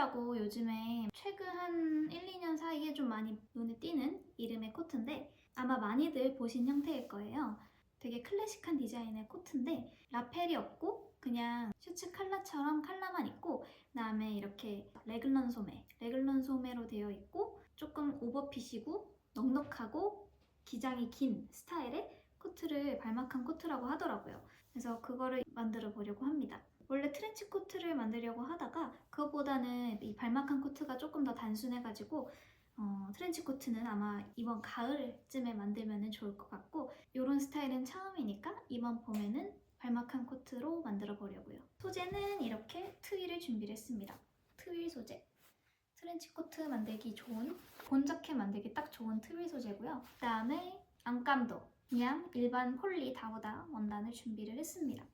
코트라고 요즘에 최근 한 1, 2년 사이에 좀 많이 눈에 띄는 이름의 코트인데 아마 많이들 보신 형태일 거예요. 되게 클래식한 디자인의 코트인데 라펠이 없고 그냥 셔츠 칼라처럼 칼라만 있고 그다음에 이렇게 레글런 소매로 되어 있고 조금 오버핏이고 넉넉하고 기장이 긴 스타일의 코트를 발막한 코트라고 하더라고요. 그래서 그거를 만들어 보려고 합니다. 원래 트렌치 코트를 만들려고 하다가 그것보다는 이 발막한 코트가 조금 더 단순해가지고 트렌치 코트는 아마 이번 가을쯤에 만들면 좋을 것 같고 이런 스타일은 처음이니까 이번 봄에는 발막한 코트로 만들어 보려고요. 소재는 이렇게 트윌을 준비를 했습니다. 트윌 소재. 트렌치 코트 만들기 좋은, 본 자켓 만들기 딱 좋은 트윌 소재고요. 그 다음에 안감도 그냥 일반 폴리 다우다 원단을 준비를 했습니다.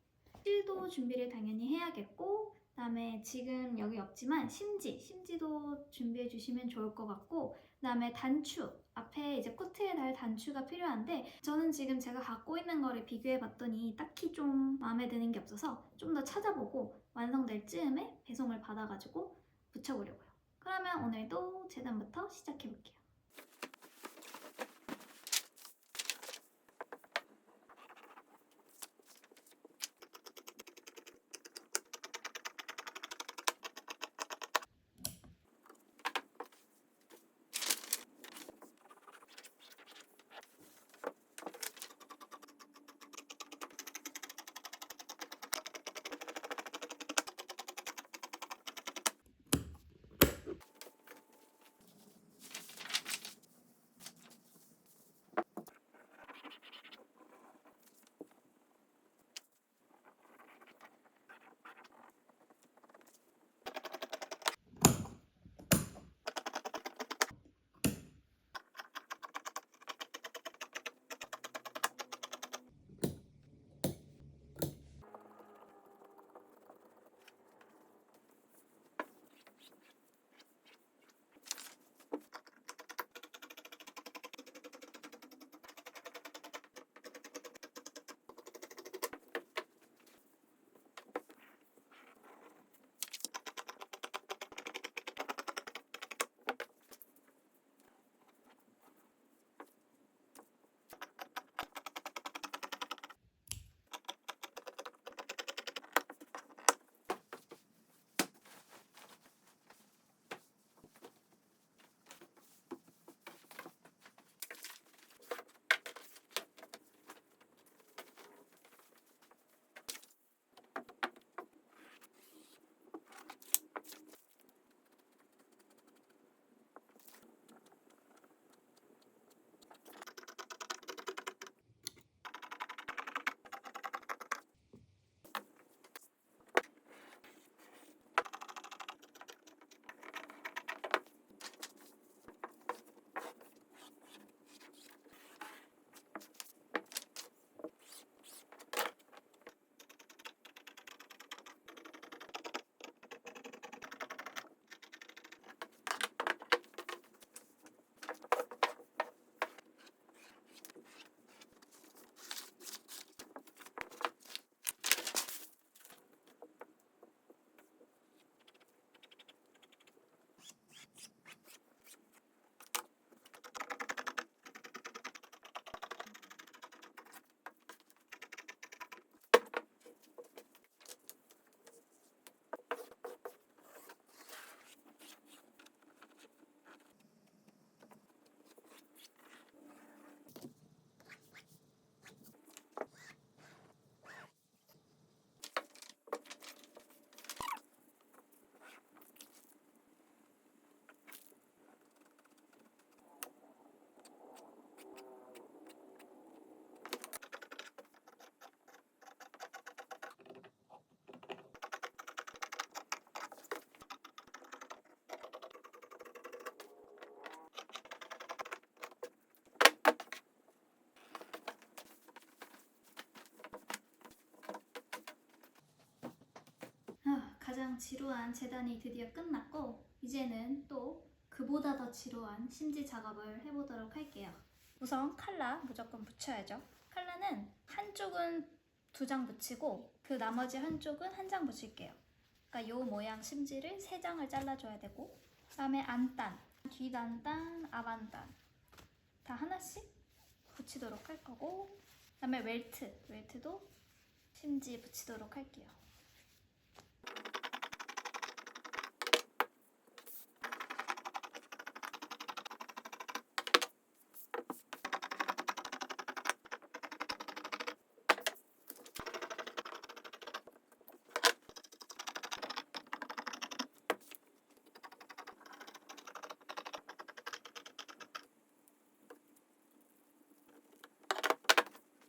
실도 준비를 당연히 해야겠고 그 다음에 지금 여기 없지만 심지도 준비해 주시면 좋을 것 같고 그 다음에 단추 앞에 이제 코트에 달 단추가 필요한데 저는 지금 제가 갖고 있는 거를 비교해 봤더니 딱히 좀 마음에 드는 게 없어서 좀 더 찾아보고 완성될 즈음에 배송을 받아가지고 붙여보려고요. 그러면 오늘도 재단부터 시작해 볼게요. 가장 지루한 재단이 드디어 끝났고 이제는 또 그보다 더 지루한 심지 작업을 해보도록 할게요. 우선 칼라 무조건 붙여야죠. 칼라는 한쪽은 2장 붙이고 그 나머지 한쪽은 1장 붙일게요. 그러니까 요 모양 심지를 3장을 잘라줘야 되고, 그 다음에 안단, 뒷안단, 앞안단 다 하나씩 붙이도록 할 거고, 그 다음에 웰트도 심지 붙이도록 할게요.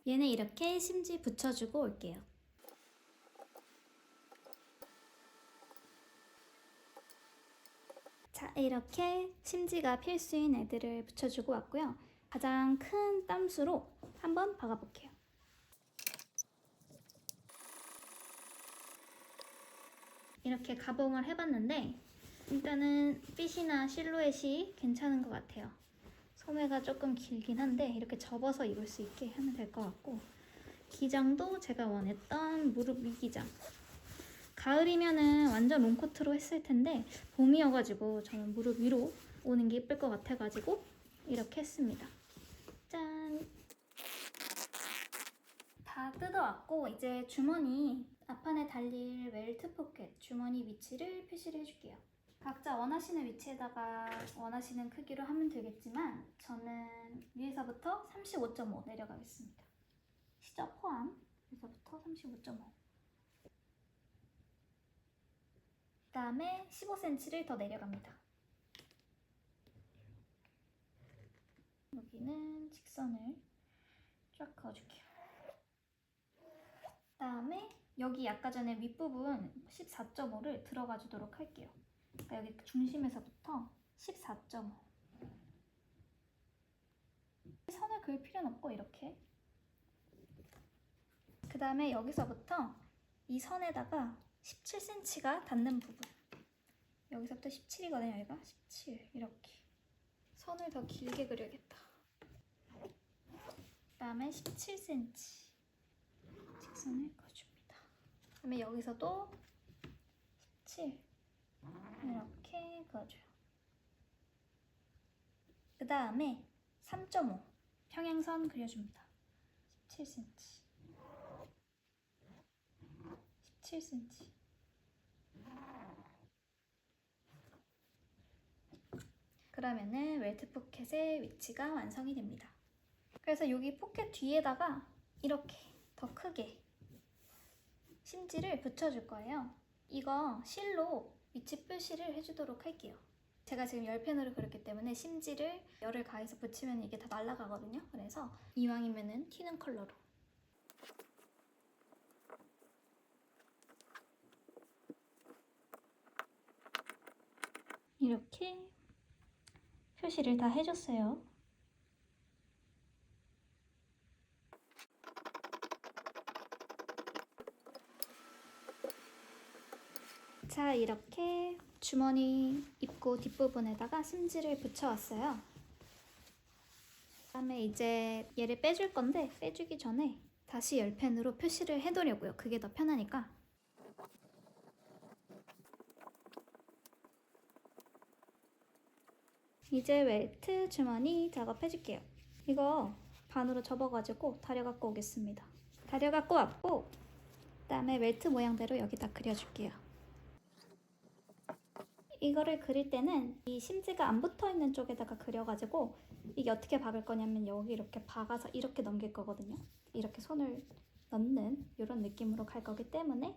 얘는 이렇게 심지 붙여주고 올게요. 자, 이렇게 심지가 필수인 애들을 붙여주고 왔고요. 가장 큰 땀수로 한번 박아볼게요. 이렇게 가봉을 해봤는데 일단은 핏이나 실루엣이 괜찮은 것 같아요. 소매가 조금 길긴 한데 이렇게 접어서 입을 수 있게 하면 될 것 같고, 기장도 제가 원했던 무릎 위 기장. 가을이면은 완전 롱코트로 했을 텐데 봄이어가지고 저는 무릎 위로 오는 게 예쁠 것 같아가지고 이렇게 했습니다. 짠! 다 뜯어왔고 이제 주머니 앞판에 달릴 웰트 포켓 주머니 위치를 표시를 해줄게요. 각자 원하시는 위치에다가 원하시는 크기로 하면 되겠지만 저는 위에서부터 35.5 내려가겠습니다. 시접 포함 위에서부터 35.5. 그 다음에 15cm를 더 내려갑니다. 여기는 직선을 쫙 그어줄게요. 그 다음에 여기 아까 전에 윗부분 14.5를 들어가 주도록 할게요. 그러니까 여기 중심에서부터 14.5. 선을 그을 필요는 없고 이렇게. 그 다음에 여기서부터 이 선에다가 17cm가 닿는 부분, 여기서부터 17이거든요. 여기가 17. 이렇게 선을 더 길게 그려야겠다. 그 다음에 17cm 직선을 그어줍니다. 그 다음에 여기서도 17 이렇게 그어줘요. 그 다음에 3.5 평행선 그려줍니다. 17cm 17cm. 그러면은 웰트 포켓의 위치가 완성이 됩니다. 그래서 여기 포켓 뒤에다가 이렇게 더 크게 심지를 붙여줄 거예요. 이거 실로 위치 표시를 해주도록 할게요. 제가 지금 열펜으로 그렸기 때문에 심지를 열을 가해서 붙이면 이게 다 날아가거든요. 그래서 이왕이면은 튀는 컬러로. 이렇게 표시를 다 해줬어요. 자, 이렇게 주머니 입구 뒷부분에다가 심지를 붙여왔어요. 그다음에 이제 얘를 빼줄 건데 빼주기 전에 다시 열펜으로 표시를 해두려고요. 그게 더 편하니까. 이제 웰트 주머니 작업해줄게요. 이거 반으로 접어가지고 다려갖고 오겠습니다. 다려갖고 왔고, 그 다음에 웰트 모양대로 여기다 그려줄게요. 이거를 그릴 때는 이 심지가 안 붙어있는 쪽에다가 그려가지고 이게 어떻게 박을 거냐면 여기 이렇게 박아서 이렇게 넘길 거거든요. 이렇게 손을 넣는 이런 느낌으로 갈 거기 때문에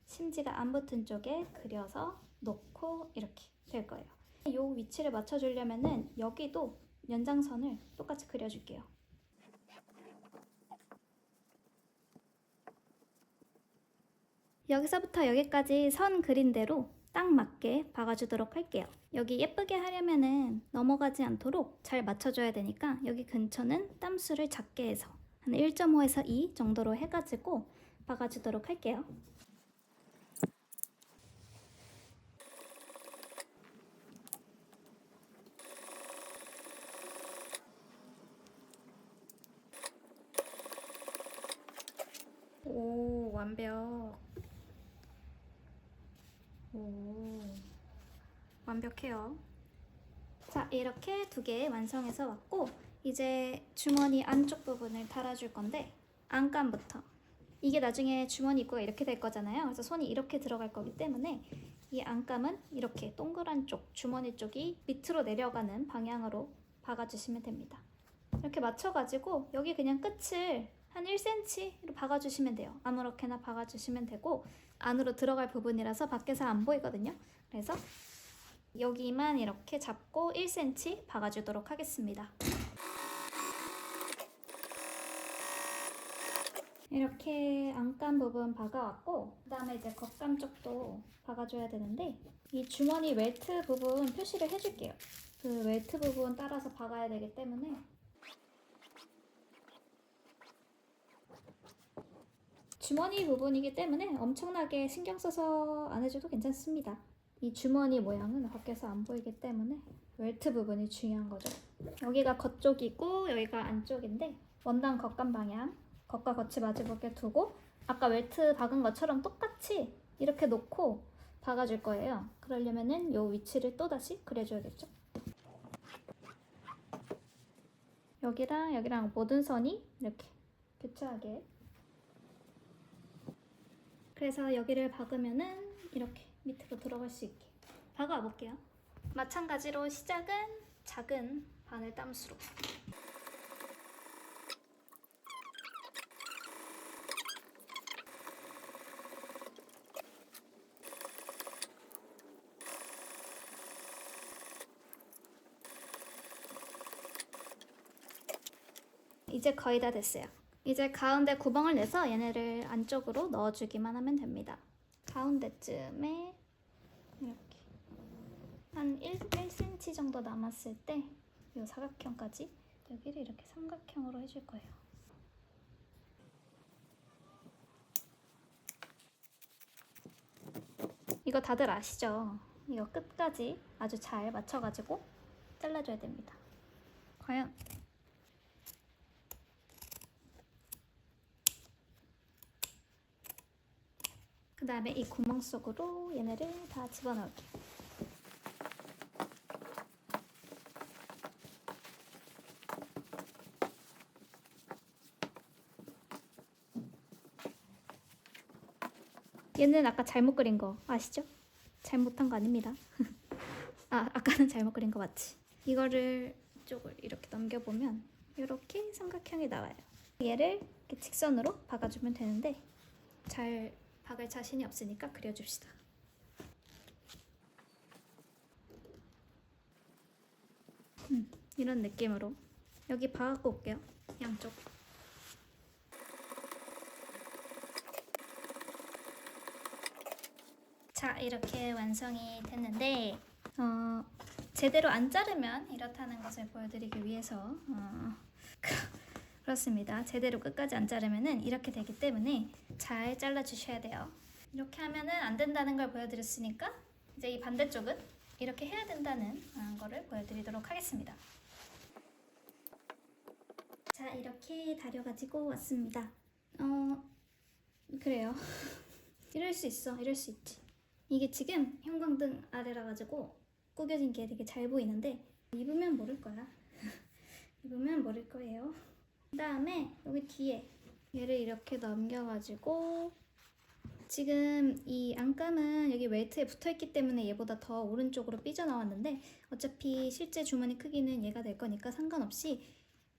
심지가 안 붙은 쪽에 그려서 놓고 이렇게 될 거예요. 이 위치를 맞춰주려면은 여기도 연장선을 똑같이 그려줄게요. 여기서부터 여기까지 선 그린 대로 딱 맞게 박아주도록 할게요. 여기 예쁘게 하려면은 넘어가지 않도록 잘 맞춰줘야 되니까 여기 근처는 땀수를 작게 해서 한 1.5에서 2 정도로 해가지고 박아주도록 할게요. 오, 완벽. 오, 완벽해요. 자, 이렇게 2개 완성해서 왔고, 이제 주머니 안쪽 부분을 달아줄 건데, 안감부터. 이게 나중에 주머니 입구가 이렇게 될 거잖아요. 그래서 손이 이렇게 들어갈 거기 때문에 이 안감은 이렇게 동그란 쪽, 주머니 쪽이 밑으로 내려가는 방향으로 박아주시면 됩니다. 이렇게 맞춰가지고 여기 그냥 끝을 한 1cm로 박아주시면 돼요. 아무렇게나 박아주시면 되고, 안으로 들어갈 부분이라서 밖에서 안 보이거든요. 그래서 여기만 이렇게 잡고 1cm 박아주도록 하겠습니다. 이렇게 안감 부분 박아왔고, 그 다음에 이제 겉감 쪽도 박아줘야 되는데, 이 주머니 웰트 부분 표시를 해줄게요. 그 웰트 부분 따라서 박아야 되기 때문에 주머니 부분이기 때문에 엄청나게 신경 써서 안 해줘도 괜찮습니다. 이 주머니 모양은 밖에서 안 보이기 때문에 웰트 부분이 중요한 거죠. 여기가 겉쪽이고 여기가 안쪽인데, 원단 겉감 방향, 겉과 겉이 마주보게 두고 아까 웰트 박은 것처럼 똑같이 이렇게 놓고 박아줄 거예요. 그러려면은 이 위치를 또다시 그려줘야겠죠. 여기랑 여기랑 모든 선이 이렇게 교차하게. 그래서 여기를 박으면은 이렇게 밑으로 들어갈 수 있게 박아 볼게요. 마찬가지로 시작은 작은 바늘 땀수로. 이제 거의 다 됐어요. 이제 가운데 구멍을 내서 얘네를 안쪽으로 넣어주기만 하면 됩니다. 가운데쯤에 이렇게 한 1cm 정도 남았을 때 이 사각형까지 여기를 이렇게 삼각형으로 해줄 거예요. 이거 다들 아시죠? 이거 끝까지 아주 잘 맞춰가지고 잘라줘야 됩니다. 과연 그 다음에 이 구멍 속으로 얘네를 다 집어넣을게요. 얘는 아까 잘못 그린 거 아시죠? 잘못한 거 아닙니다. 아까는 잘못 그린 거 맞지? 이거를 이쪽을 이렇게 넘겨보면 이렇게 삼각형이 나와요. 얘를 이렇게 직선으로 박아주면 되는데, 잘 박을 자신이 없으니까 그려줍시다. 이런 느낌으로 여기 박고 올게요. 양쪽. 자, 이렇게 완성이 됐는데 제대로 안 자르면 이렇다는 것을 보여드리기 위해서 그렇습니다. 제대로 끝까지 안 자르면은 이렇게 되기 때문에 잘 잘라주셔야 돼요. 이렇게 하면은 안 된다는 걸 보여드렸으니까 이제 이 반대쪽은 이렇게 해야 된다는 거를 보여드리도록 하겠습니다. 자, 이렇게 다려가지고 왔습니다. 그래요. 이럴 수 있어. 이럴 수 있지. 이게 지금 형광등 아래라 가지고 구겨진 게 되게 잘 보이는데 입으면 모를 거야. 입으면 모를 거예요. 그 다음에 여기 뒤에 얘를 이렇게 넘겨가지고, 지금 이 안감은 여기 웰트에 붙어있기 때문에 얘보다 더 오른쪽으로 삐져나왔는데, 어차피 실제 주머니 크기는 얘가 될 거니까 상관없이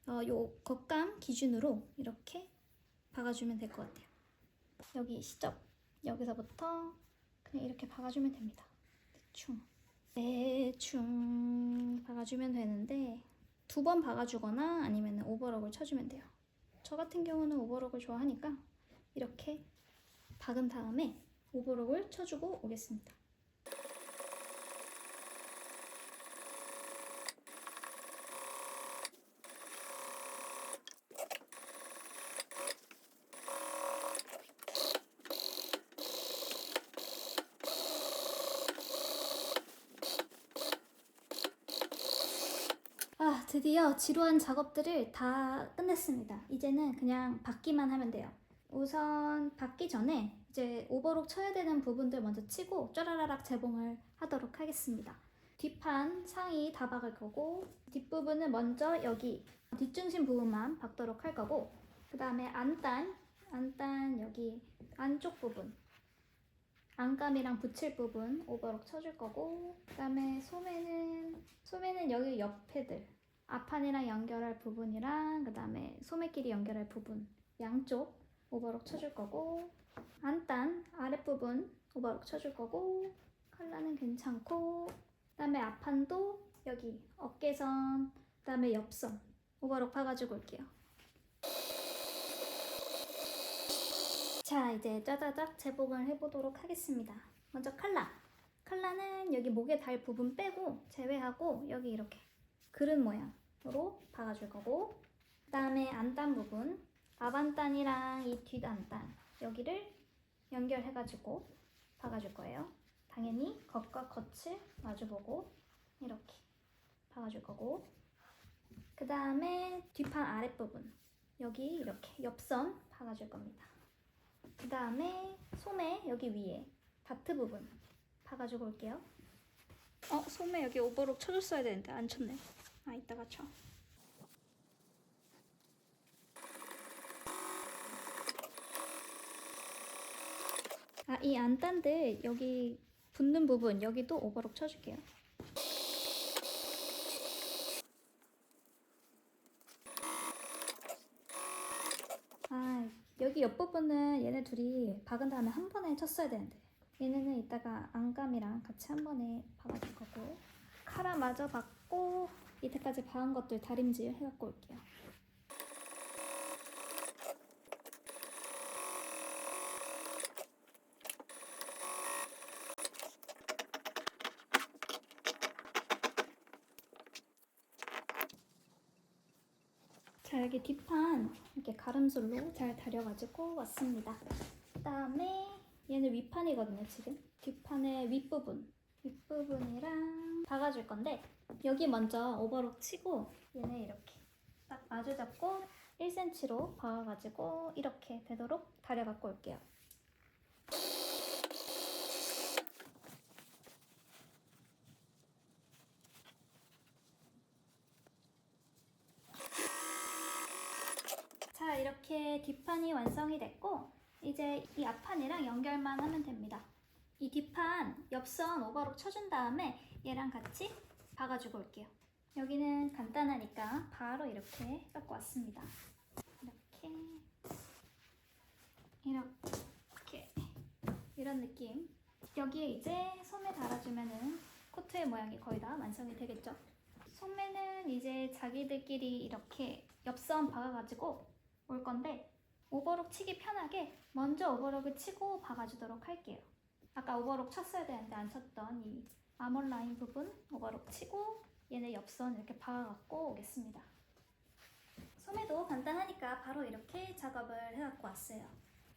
요 겉감 기준으로 이렇게 박아주면 될 것 같아요. 여기 시접, 여기서부터 그냥 이렇게 박아주면 됩니다. 대충 박아주면 되는데, 2번 박아주거나 아니면 오버럭을 쳐주면 돼요. 저 같은 경우는 오버럭을 좋아하니까 이렇게 박은 다음에 오버럭을 쳐주고 오겠습니다. 드디어 지루한 작업들을 다 끝냈습니다. 이제는 그냥 박기만 하면 돼요. 우선 받기 전에 이제 오버록 쳐야 되는 부분들 먼저 치고 쪼라라락 재봉을 하도록 하겠습니다. 뒷판, 상의 다 박을 거고 뒷부분은 먼저 여기 뒷중심 부분만 박도록 할 거고 그 다음에 안단 여기 안쪽 부분 안감이랑 붙일 부분 오버록 쳐줄 거고 그 다음에 소매는 여기 옆에들 앞판이랑 연결할 부분이랑 그 다음에 소매끼리 연결할 부분 양쪽 오버록 쳐줄 거고 안단 아랫부분 오버록 쳐줄 거고 컬러는 괜찮고 그 다음에 앞판도 여기 어깨선 그 다음에 옆선 오버록 파가지고 올게요. 자 이제 짜자작 재봉을 해보도록 하겠습니다. 먼저 칼라는 여기 목에 달 부분 빼고 제외하고 여기 이렇게 그릇 모양으로 박아줄 거고 그 다음에 안단 부분 앞안단이랑 이 뒷안단 여기를 연결해가지고 박아줄 거예요. 당연히 겉과 겉을 마주보고 이렇게 박아줄 거고 그 다음에 뒷판 아랫부분 여기 이렇게 옆선 박아줄 겁니다. 그 다음에 소매 여기 위에 다트 부분 박아주고 올게요. 소매 여기 오버록 쳐줬어야 되는데 안 쳤네. 이따가 쳐. 이 안단들 여기 붙는 부분 여기도 오버록 쳐줄게요. 여기 옆부분은 얘네 둘이 박은 다음에 한 번에 쳤어야 되는데 얘네는 이따가 안감이랑 같이 한 번에 박아줄 거고 카라 마저 박고 밑에까지 박은 것들 다림질 해갖고 올게요. 자 여기 뒷판 이렇게 가름솔로 잘 다려가지고 왔습니다. 그 다음에 얘는 윗판이거든요. 지금 뒷판의 윗부분이랑 박아줄 건데 여기 먼저 오버록 치고 얘네 이렇게 딱 마주 잡고 1cm로 박아가지고 이렇게 되도록 다려갖고 올게요. 자 이렇게 뒷판이 완성이 됐고 이제 이 앞판이랑 연결만 하면 됩니다. 이 뒷판 옆선 오버록 쳐준 다음에 얘랑 같이 박아주고 올게요. 여기는 간단하니까 바로 이렇게 갖고 왔습니다. 이렇게 이런 느낌. 여기에 이제 소매 달아주면은 코트의 모양이 거의 다 완성이 되겠죠. 소매는 이제 자기들끼리 이렇게 옆선 박아가지고 올 건데 오버록 치기 편하게 먼저 오버록을 치고 박아주도록 할게요. 아까 오버록 쳤어야 되는데 안 쳤던 이 아몰 라인 부분 오버록 치고 얘네 옆선 이렇게 박아갖고 오겠습니다. 소매도 간단하니까 바로 이렇게 작업을 해갖고 왔어요.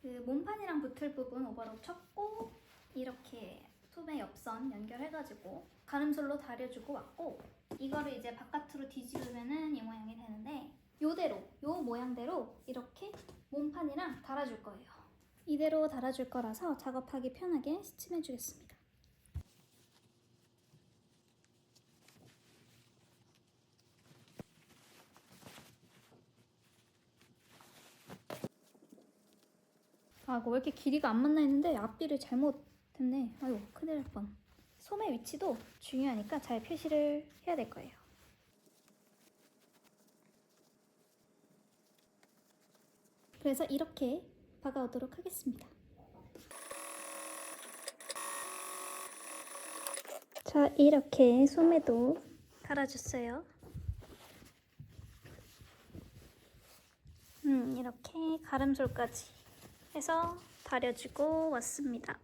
그 몸판이랑 붙을 부분 오버록 쳤고 이렇게 소매 옆선 연결해가지고 가름솔로 다려주고 왔고 이거를 이제 바깥으로 뒤집으면은 이 모양이 되는데 요 모양대로 이렇게 몸판이랑 달아줄 거예요. 이대로 달아줄 거라서 작업하기 편하게 스침해 주겠습니다. 이거 왜 이렇게 길이가 안 맞나 했는데 앞뒤를 잘못했네. 아이고 큰일 날 뻔. 소매 위치도 중요하니까 잘 표시를 해야 될 거예요. 그래서 이렇게 박아오도록 하겠습니다. 자 이렇게 소매도 달아줬어요. 이렇게 가름솔까지 해서 다려주고 왔습니다.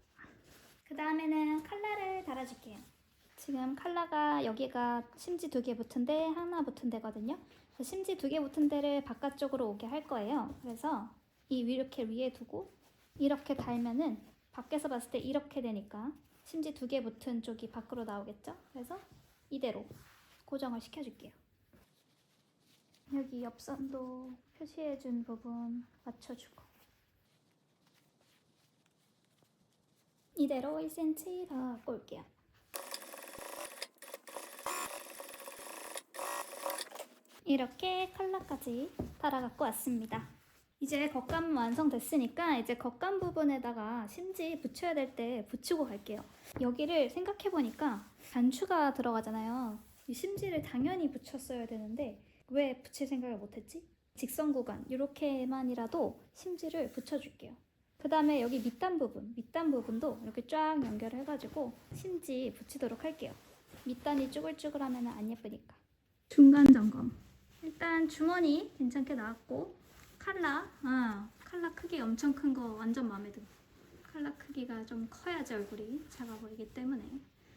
그 다음에는 칼라를 달아줄게요. 지금 칼라가 여기가 심지 2개 붙은 데 하나 붙은 데거든요. 심지 2개 붙은 데를 바깥쪽으로 오게 할 거예요. 그래서 이렇게 위에 두고 이렇게 달면은 밖에서 봤을 때 이렇게 되니까 심지 2개 붙은 쪽이 밖으로 나오겠죠? 그래서 이대로 고정을 시켜줄게요. 여기 옆선도 표시해준 부분 맞춰주고 이대로 1cm 더 갖고 올게요. 이렇게 컬러까지 달아갖고 왔습니다. 이제 겉감 완성됐으니까 이제 겉감 부분에다가 심지 붙여야 될 때 붙이고 갈게요. 여기를 생각해보니까 단추가 들어가잖아요. 이 심지를 당연히 붙였어야 되는데 왜 붙일 생각을 못했지? 직선 구간 이렇게만이라도 심지를 붙여줄게요. 그 다음에 여기 밑단 부분도 이렇게 쫙 연결을 해가지고 심지 붙이도록 할게요. 밑단이 쭈글쭈글하면 안 예쁘니까. 중간 점검. 일단 주머니 괜찮게 나왔고 칼라 크기 엄청 큰 거 완전 마음에 들어. 칼라 크기가 좀 커야지 얼굴이 작아 보이기 때문에.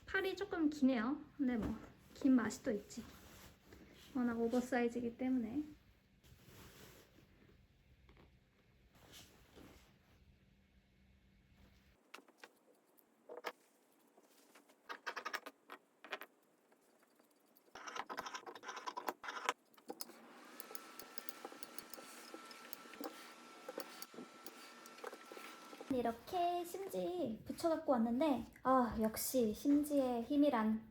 팔이 조금 기네요. 근데 뭐 긴 맛이 또 있지. 워낙 오버사이즈이기 때문에. 이렇게 심지 붙여갖고 왔는데 역시 심지의 힘이란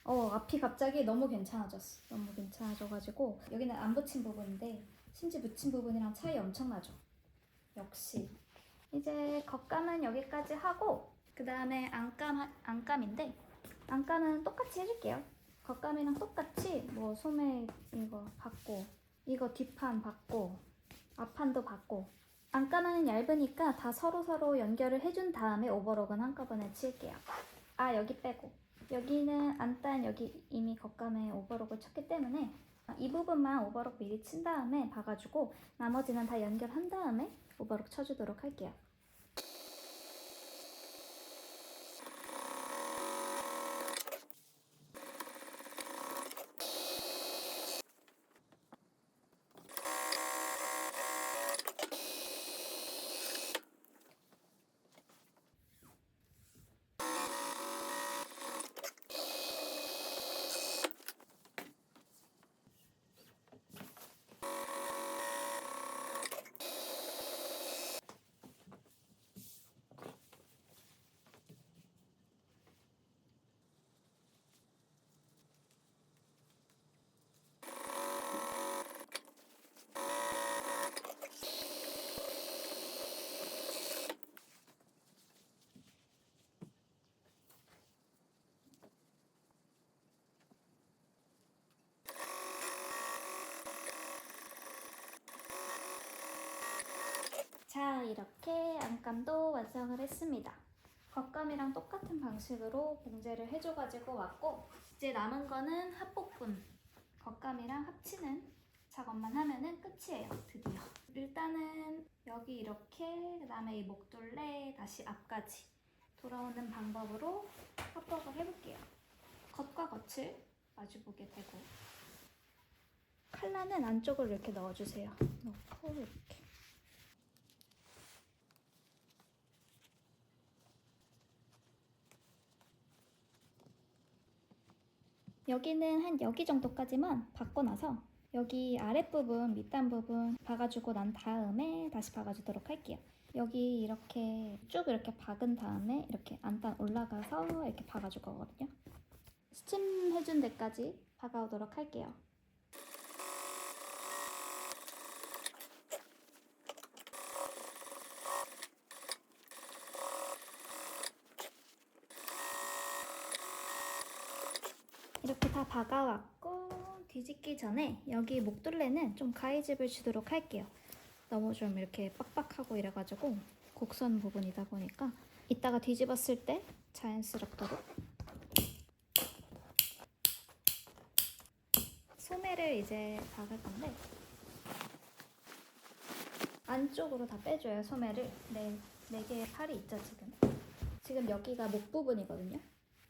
앞이 갑자기 너무 괜찮아졌어. 너무 괜찮아져가지고 여기는 안 붙인 부분인데 심지 붙인 부분이랑 차이 엄청나죠. 역시 이제 겉감은 여기까지 하고 그 다음에 안감인데 안감은 똑같이 해줄게요. 겉감이랑 똑같이 뭐 소매 이거 받고 이거 뒷판 받고 앞판도 받고 안감은 얇으니까 다 서로 연결을 해준 다음에 오버록은 한꺼번에 칠게요. 여기 빼고 여기는 안단 여기 이미 겉감에 오버록을 쳤기 때문에 이 부분만 오버록 미리 친 다음에 봐가지고 나머지는 다 연결한 다음에 오버록 쳐주도록 할게요. 자, 이렇게 안감도 완성을 했습니다. 겉감이랑 똑같은 방식으로 봉제를 해줘가지고 왔고 이제 남은 거는 합복분 겉감이랑 합치는 작업만 하면은 끝이에요. 드디어. 일단은 여기 이렇게 그 다음에 이 목둘레 다시 앞까지 돌아오는 방법으로 합복을 해볼게요. 겉과 겉을 마주보게 되고 칼라는 안쪽으로 이렇게 넣어주세요. 넣고 이렇게 여기는 한 여기 정도까지만 박고 나서 여기 아랫부분, 밑단 부분 박아주고 난 다음에 다시 박아주도록 할게요. 여기 이렇게 쭉 이렇게 박은 다음에 이렇게 안단 올라가서 이렇게 박아줄 거거든요. 스팀 해준 데까지 박아오도록 할게요. 이렇게 다 박아왔고 뒤집기 전에 여기 목둘레는 좀 가위집을 주도록 할게요. 너무 좀 이렇게 빡빡하고 이래가지고 곡선 부분이다 보니까 이따가 뒤집었을 때 자연스럽도록 소매를 이제 박을 건데 안쪽으로 다 빼줘요. 소매를. 네 개의 팔이 있죠 지금 여기가 목 부분이거든요.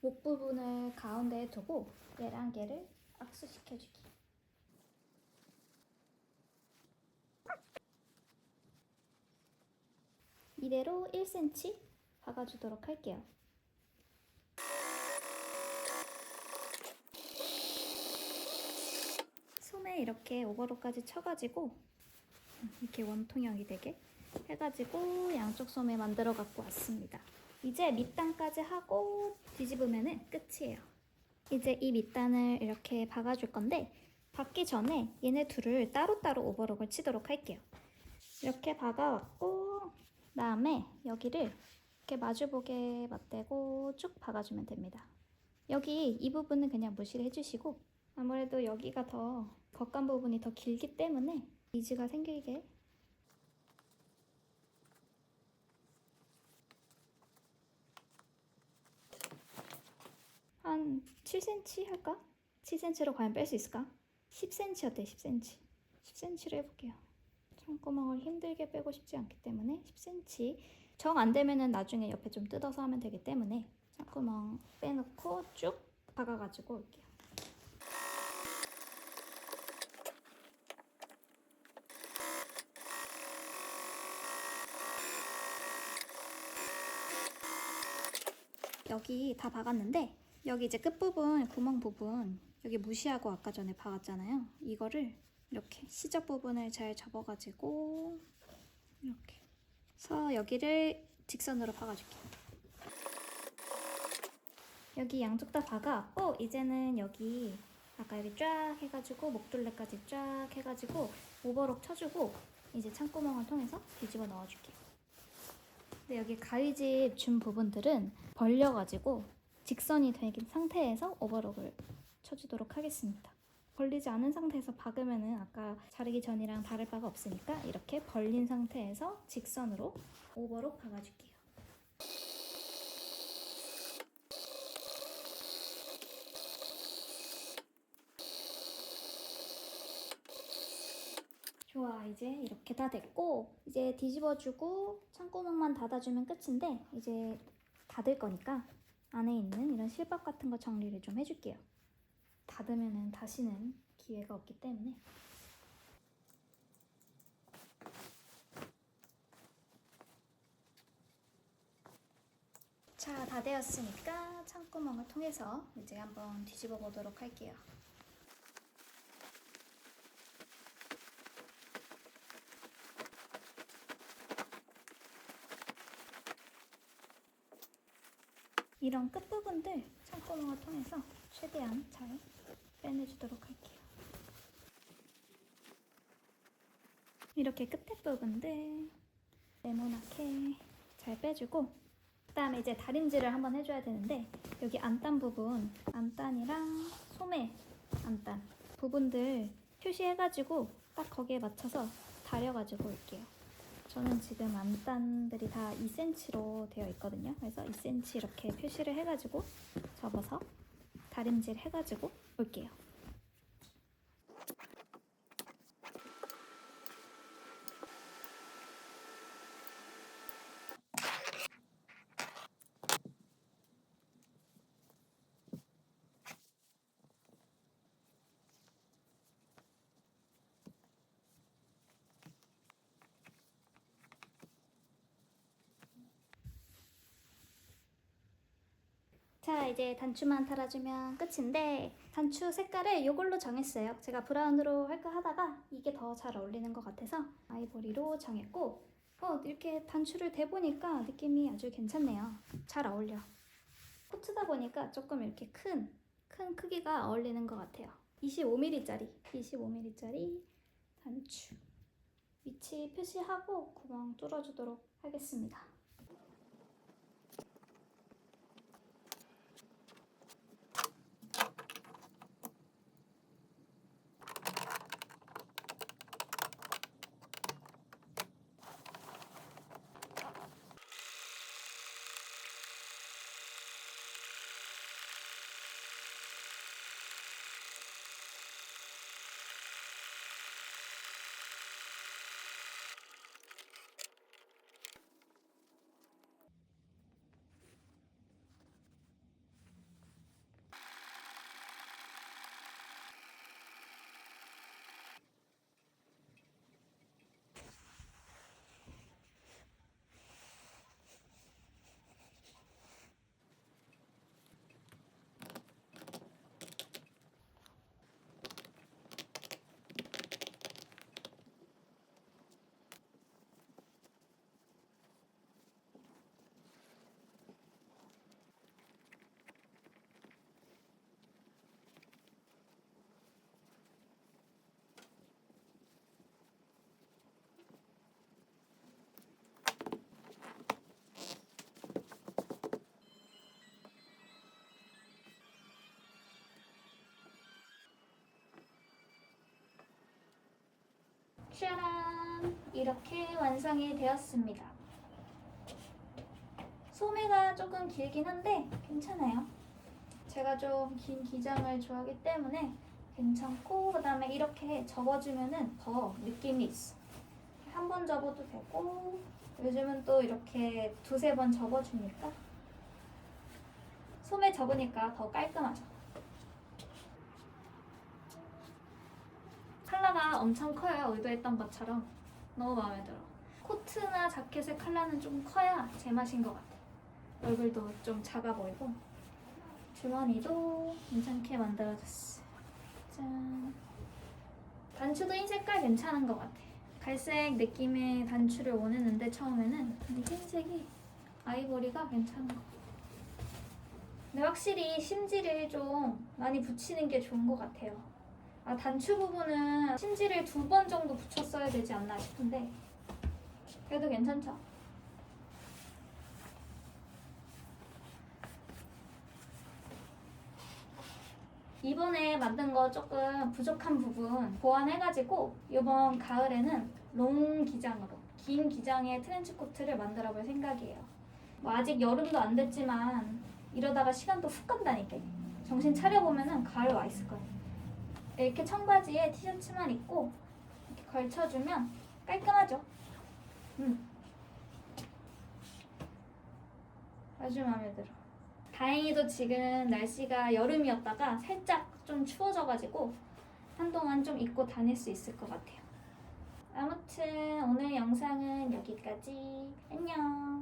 목 부분을 가운데에 두고 얘랑 얘를 악수시켜주기. 이대로 1cm 박아주도록 할게요. 소매 이렇게 오버로까지 쳐가지고 이렇게 원통형이 되게 해가지고 양쪽 소매 만들어 갖고 왔습니다. 이제 밑단까지 하고 뒤집으면 끝이에요. 이제 이 밑단을 이렇게 박아줄 건데 박기 전에 얘네 둘을 따로따로 오버록을 치도록 할게요. 이렇게 박아왔고 그다음에 여기를 이렇게 마주보게 맞대고 쭉 박아주면 됩니다. 여기 이 부분은 그냥 무시를 해주시고 아무래도 여기가 더 겉감 부분이 더 길기 때문에 비즈가 생기게 한 7cm 할까? 7cm로 과연 뺄 수 있을까? 10cm 어때? 10cm 10cm로 해볼게요. 창구멍을 힘들게 빼고 싶지 않기 때문에 10cm 정 안되면은 나중에 옆에 좀 뜯어서 하면 되기 때문에 창구멍 빼놓고 쭉 박아가지고 올게요. 여기 다 박았는데 여기 이제 끝부분 구멍 부분 여기 무시하고 아까 전에 박았잖아요. 이거를 이렇게 시접 부분을 잘 접어가지고 이렇게 해서 여기를 직선으로 박아줄게요. 여기 양쪽 다 박아왔고 이제는 여기 아까 여기 쫙 해가지고 목둘레까지 쫙 해가지고 오버록 쳐주고 이제 창구멍을 통해서 뒤집어 넣어줄게요. 근데 여기 가위집 준 부분들은 벌려가지고 직선이 된 상태에서 오버록을 쳐주도록 하겠습니다. 벌리지 않은 상태에서 박으면은 아까 자르기 전이랑 다를 바가 없으니까 이렇게 벌린 상태에서 직선으로 오버록 박아줄게요. 좋아, 이제 이렇게 다 됐고 이제 뒤집어주고 창구멍만 닫아주면 끝인데 이제 닫을 거니까 안에 있는 이런 실밥 같은 거 정리를 좀 해줄게요. 닫으면은 다시는 기회가 없기 때문에. 자, 다 되었으니까 창구멍을 통해서 이제 한번 뒤집어 보도록 할게요. 이런 끝부분들 창구멍을 통해서 최대한 잘 빼내주도록 할게요. 이렇게 끝에 부분들 네모나게 잘 빼주고 그 다음에 이제 다림질을 한번 해줘야 되는데 여기 안단 부분, 안단이랑 소매 안단 부분들 표시해가지고 딱 거기에 맞춰서 다려가지고 올게요. 저는 지금 안단들이 다 2cm로 되어 있거든요. 그래서 2cm 이렇게 표시를 해가지고 접어서 다림질 해가지고 올게요. 자, 이제 단추만 달아주면 끝인데 단추 색깔을 이걸로 정했어요. 제가 브라운으로 할까 하다가 이게 더 잘 어울리는 것 같아서 아이보리로 정했고 이렇게 단추를 대보니까 느낌이 아주 괜찮네요. 잘 어울려. 코트다 보니까 조금 이렇게 큰 크기가 어울리는 것 같아요. 25mm짜리 단추 위치 표시하고 구멍 뚫어주도록 하겠습니다. 짜란! 이렇게 완성이 되었습니다. 소매가 조금 길긴 한데 괜찮아요. 제가 좀 긴 기장을 좋아하기 때문에 괜찮고, 그 다음에 이렇게 접어주면은 더 느낌이 있어. 한 번 접어도 되고, 요즘은 또 이렇게 두세 번 접어주니까 소매 접으니까 더 깔끔하죠. 컬러가 엄청 커요. 의도했던 것처럼. 너무 마음에 들어. 코트나 자켓의 컬러는 좀 커야 제맛인 것 같아. 얼굴도 좀 작아 보이고, 주머니도 괜찮게 만들어졌어. 짠. 단추도 흰 색깔 괜찮은 것 같아. 갈색 느낌의 단추를 원했는데 처음에는, 근데 흰색이 아이보리가 괜찮은 것 같아. 근데 확실히 심지를 좀 많이 붙이는 게 좋은 것 같아요. 단추 부분은 심지를 2번 정도 붙였어야 되지 않나 싶은데 그래도 괜찮죠? 이번에 만든 거 조금 부족한 부분 보완해가지고 이번 가을에는 롱 기장으로, 긴 기장의 트렌치 코트를 만들어 볼 생각이에요. 뭐 아직 여름도 안 됐지만 이러다가 시간도 훅 간다니까. 정신 차려보면은 가을 와 있을 거예요. 이렇게 청바지에 티셔츠만 입고 이렇게 걸쳐주면 깔끔하죠? 아주 마음에 들어. 다행히도 지금 날씨가 여름이었다가 살짝 좀 추워져가지고 한동안 좀 입고 다닐 수 있을 것 같아요. 아무튼 오늘 영상은 여기까지. 안녕.